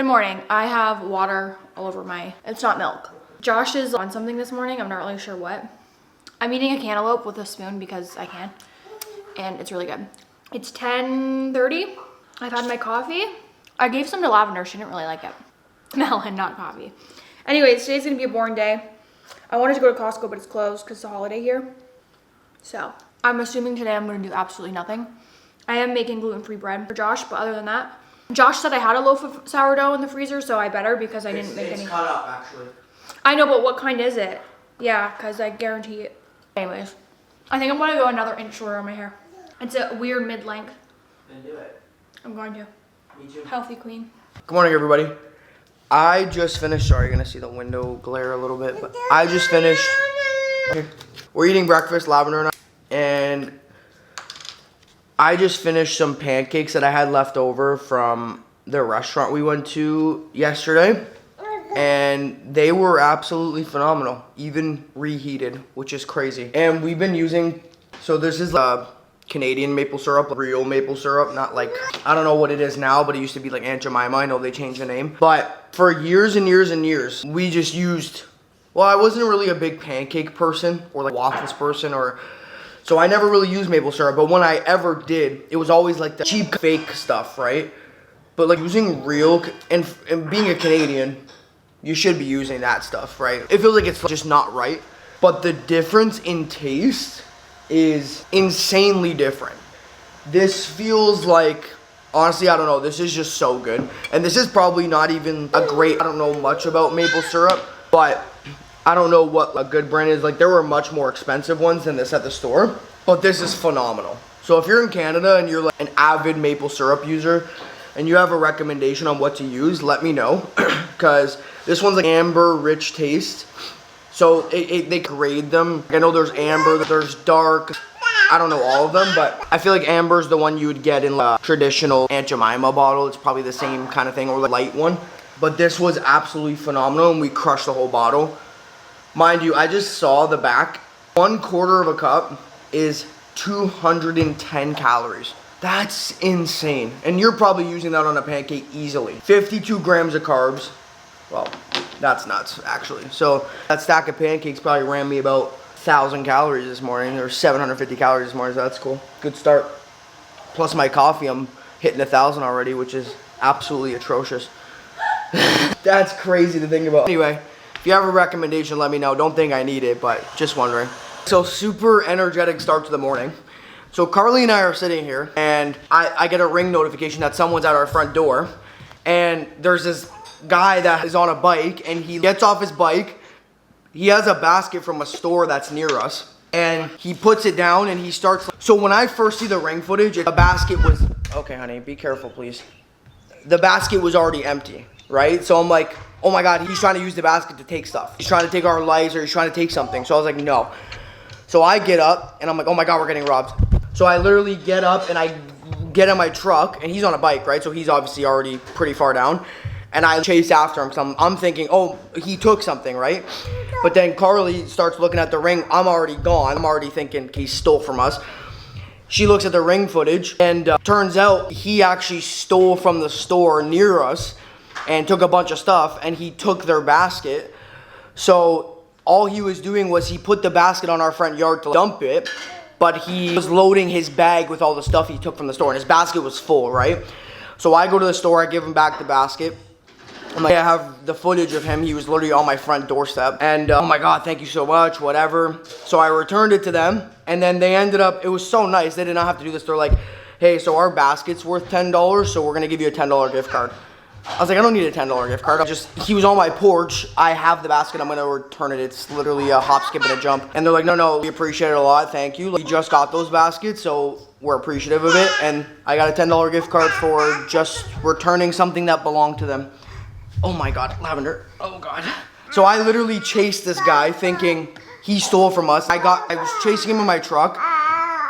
Good morning. I have water all over it's not milk. Josh is on something this morning. I'm not really sure what. I'm eating a cantaloupe with a spoon because I can. And it's really good. It's 10:30. I've had my coffee. I gave some to Lavender. She didn't really like it. Melon, not coffee. Anyways, today's gonna be a boring day. I wanted to go to Costco, but it's closed because it's a holiday here. So I'm assuming today I'm gonna do absolutely nothing. I am making gluten-free bread for Josh, but other than that, Josh said I had a loaf of sourdough in the freezer, so I better because I didn't make any. It's cut up, actually. I know, but what kind is it? Yeah, because I guarantee it. Anyways, I think I'm gonna go another inch shorter on my hair. It's a weird mid-length. Then do it. I'm going to. Me too. Healthy queen. Good morning, everybody. I just finished, sorry, you're gonna see the window glare a little bit, but I just finished. We're eating breakfast, Lavender and I, and I just finished some pancakes that I had left over from the restaurant we went to yesterday, and they were absolutely phenomenal, even reheated, which is crazy. And we've been using, so this is Canadian maple syrup, real maple syrup, not like, I don't know what it is now, but it used to be like Aunt Jemima. I know they changed the name. But for years and years and years, we just used, well, I wasn't really a big pancake person or like waffles person, or so I never really used maple syrup. But when I ever did, it was always like the cheap fake stuff, right? But like using real, and being a Canadian, you should be using that stuff, right? It feels like it's just not right. But the difference in taste is insanely different. This feels like, honestly, I don't know, this is just so good. And this is probably not even a great, I don't know much about maple syrup, but I don't know what a good brand is. Like, there were much more expensive ones than this at the store, but this is phenomenal. So if you're in Canada and you're like an avid maple syrup user and you have a recommendation on what to use, let me know, because this one's like amber rich taste. So they grade them. I know there's amber, there's dark. I don't know all of them, but I feel like amber's the one you would get in a traditional Aunt Jemima bottle. It's probably the same kind of thing, or the light one. But this was absolutely phenomenal, and we crushed the whole bottle. Mind you, I just saw the back. 1/4 of a cup is 210 calories. That's insane. And you're probably using that on a pancake easily. 52 grams of carbs. Well, that's nuts, actually. So that stack of pancakes probably ran me about 1,000 calories this morning, or 750 calories this morning, so that's cool. Good start. Plus my coffee, I'm hitting 1,000 already, which is absolutely atrocious. That's crazy to think about. Anyway, if you have a recommendation, let me know. Don't think I need it, but just wondering. So super energetic start to the morning. So Karlee and I are sitting here, and I get a ring notification that someone's at our front door, and there's this guy that is on a bike, and he gets off his bike. He has a basket from a store that's near us, and he puts it down and he starts. So when I first see the ring footage, the basket was, okay honey, be careful please. The basket was already empty, right? So I'm like, oh my God, he's trying to use the basket to take stuff. He's trying to take our lights, or he's trying to take something. So I was like, no. So I get up and I'm like, oh my God, we're getting robbed. So I literally get up and I get in my truck, and he's on a bike, right? So he's obviously already pretty far down. And I chase after him, because I'm thinking, oh, he took something, right? But then Karlee starts looking at the ring. I'm already gone. I'm already thinking he stole from us. She looks at the ring footage, and turns out he actually stole from the store near us and took a bunch of stuff, and he took their basket. So all he was doing was he put the basket on our front yard to dump it, but he was loading his bag with all the stuff he took from the store, and his basket was full, right? So I go to the store, I give him back the basket. I'm like, I have the footage of him. He was literally on my front doorstep. And oh my God, thank you so much, whatever. So I returned it to them, and then they ended up, it was so nice. They did not have to do this. They're like, hey, so our basket's worth $10, so we're gonna give you a $10 gift card. I was like, I don't need a $10 gift card. He was on my porch. I have the basket. I'm gonna return it. It's literally a hop, skip, and a jump. And they're like, no, we appreciate it a lot. Thank you. We just got those baskets, so we're appreciative of it. And I got a $10 gift card for just returning something that belonged to them. Oh my God, Lavender, oh God. So I literally chased this guy thinking he stole from us. I was chasing him in my truck,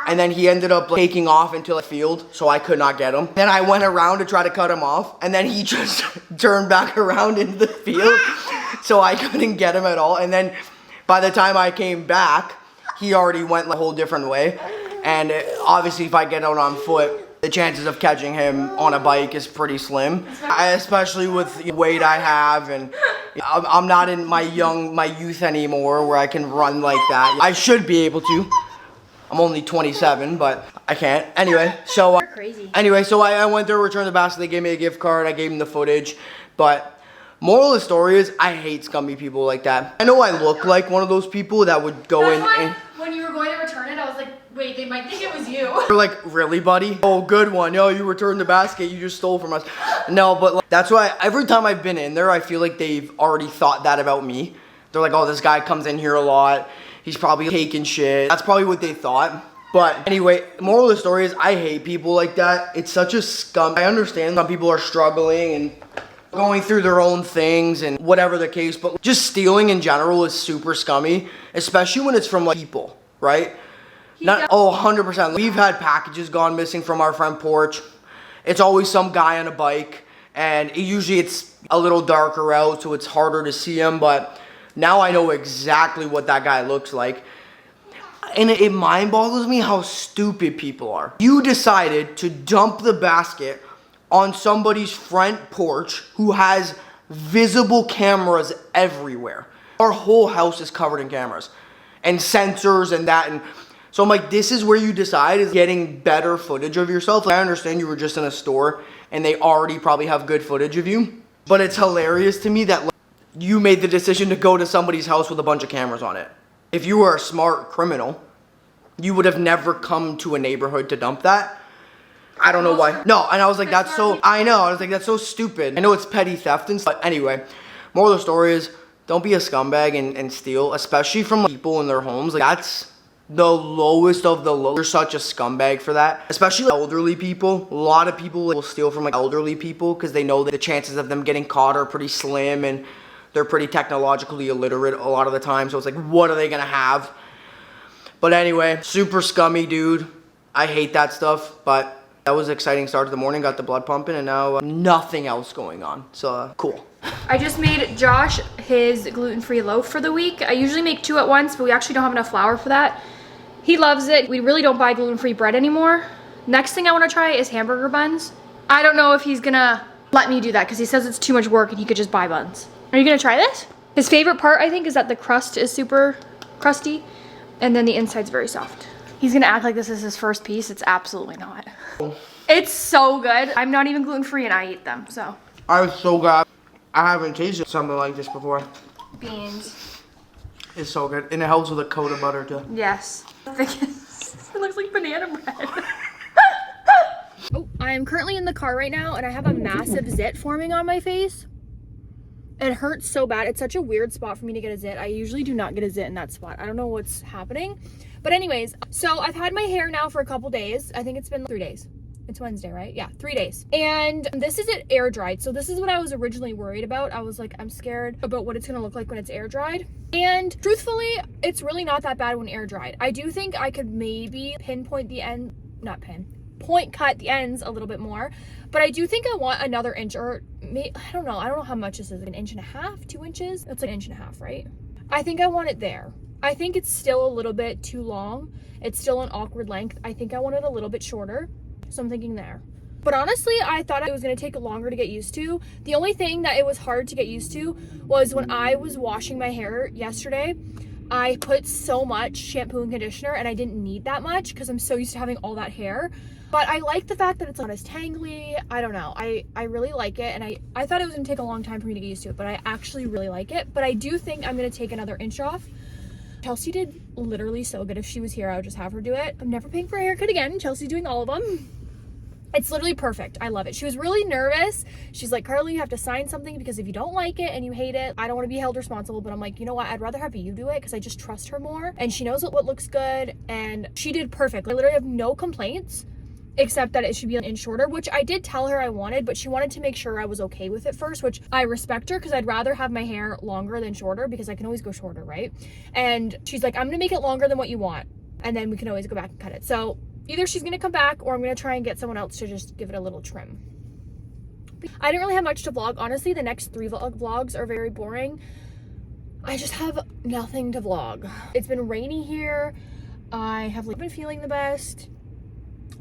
and then he ended up taking off into a field, so I could not get him. Then I went around to try to cut him off, and then he just turned back around into the field, so I couldn't get him at all. And then by the time I came back, he already went a whole different way. And obviously if I get out on foot, the chances of catching him on a bike is pretty slim. Especially with the weight I have, and I'm not in my youth anymore where I can run like that. I should be able to. I'm only 27, but I can't. Anyway, so I went there, returned the basket. They gave me a gift card. I gave them the footage. But moral of the story is, I hate scummy people like that. I know I look like one of those people that would go in. And when you were going to return it, I was like, wait, they might think it was you. You're like, really, buddy? Oh, good one. Yo, you returned the basket. You just stole from us. No, but like, that's why every time I've been in there, I feel like they've already thought that about me. They're like, oh, this guy comes in here a lot. He's probably taking shit. That's probably what they thought. But anyway, moral of the story is, I hate people like that. It's such a scum. I understand some people are struggling and going through their own things and whatever the case, but just stealing in general is super scummy, especially when it's from like people, right? Not, oh, 100%. We've had packages gone missing from our front porch. It's always some guy on a bike, and usually it's a little darker out, so it's harder to see him, but now I know exactly what that guy looks like. And it mind boggles me how stupid people are. You decided to dump the basket on somebody's front porch who has visible cameras everywhere. Our whole house is covered in cameras and sensors and that. And so I'm like, this is where you decide is getting better footage of yourself. Like, I understand you were just in a store and they already probably have good footage of you, but it's hilarious to me that like, you made the decision to go to somebody's house with a bunch of cameras on it. If you were a smart criminal, you would have never come to a neighborhood to dump that. I don't know why. No, and I was like, that's so, I know, I was like, that's so stupid. I know it's petty theft and stuff. But anyway, moral of the story is, don't be a scumbag and steal, especially from people in their homes. Like, that's the lowest of the low. You're such a scumbag for that. Especially like elderly people. A lot of people will steal from like elderly people because they know that the chances of them getting caught are pretty slim and they're pretty technologically illiterate a lot of the time. So it's like, what are they gonna have? But anyway, super scummy, dude. I hate that stuff, but that was an exciting start to the morning. Got the blood pumping, and now nothing else going on. So, cool. I just made Josh his gluten-free loaf for the week. I usually make 2 at once, but we actually don't have enough flour for that. He loves it. We really don't buy gluten-free bread anymore. Next thing I want to try is hamburger buns. I don't know if he's gonna let me do that because he says it's too much work and he could just buy buns. Are you gonna try this? His favorite part, I think, is that the crust is super crusty and then the inside's very soft. He's gonna act like this is his first piece. It's absolutely not. It's so good. I'm not even gluten-free and I eat them, so. I'm so glad. I haven't tasted something like this before. Beans. It's so good. And it helps with a coat of butter too. Yes. It looks like banana bread. Oh, I am currently in the car right now and I have a massive zit forming on my face. It hurts so bad. It's such a weird spot for me to get a zit. I usually do not get a zit in that spot. I don't know what's happening. But anyways, so I've had my hair now for a couple days. I think it's been 3 days. It's Wednesday, right? Yeah, 3 days. And this is it air dried. So this is what I was originally worried about. I was like, I'm scared about what it's gonna look like when it's air dried. And truthfully, it's really not that bad when air dried. I do think I could maybe pinpoint the end, point cut the ends a little bit more. But I do think I want another inch or maybe, I don't know how much this is, 1.5 inches, 2 inches? It's like 1.5 inches, right? I think I want it there. I think it's still a little bit too long. It's still an awkward length. I think I want it a little bit shorter. So I'm thinking there. But honestly, I thought it was gonna take longer to get used to. The only thing that it was hard to get used to was when I was washing my hair yesterday, I put so much shampoo and conditioner and I didn't need that much because I'm so used to having all that hair. But I like the fact that it's not as tangly. I don't know. I really like it. And I thought it was gonna take a long time for me to get used to it, but I actually really like it. But I do think I'm gonna take another inch off. Chelsea did literally so good. If she was here, I would just have her do it. I'm never paying for a haircut again. Chelsea's doing all of them. It's literally perfect. I love it. She was really nervous. She's like, Karlee, you have to sign something because if you don't like it and you hate it, I don't want to be held responsible. But I'm like, you know what? I'd rather have you do it because I just trust her more. And she knows what looks good. And she did perfect. I literally have no complaints except that it should be an inch shorter, which I did tell her I wanted, but she wanted to make sure I was okay with it first, which I respect her because I'd rather have my hair longer than shorter because I can always go shorter, right? And she's like, I'm going to make it longer than what you want. And then we can always go back and cut it. So either she's gonna come back or I'm gonna try and get someone else to just give it a little trim. I didn't really have much to vlog. Honestly, the next 3 vlogs are very boring. I just have nothing to vlog. It's been rainy here. I have been feeling the best.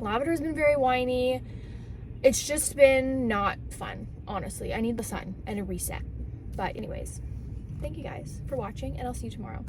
Lavender's been very whiny. It's just been not fun, honestly. I need the sun and a reset. But anyways, thank you guys for watching, and I'll see you tomorrow.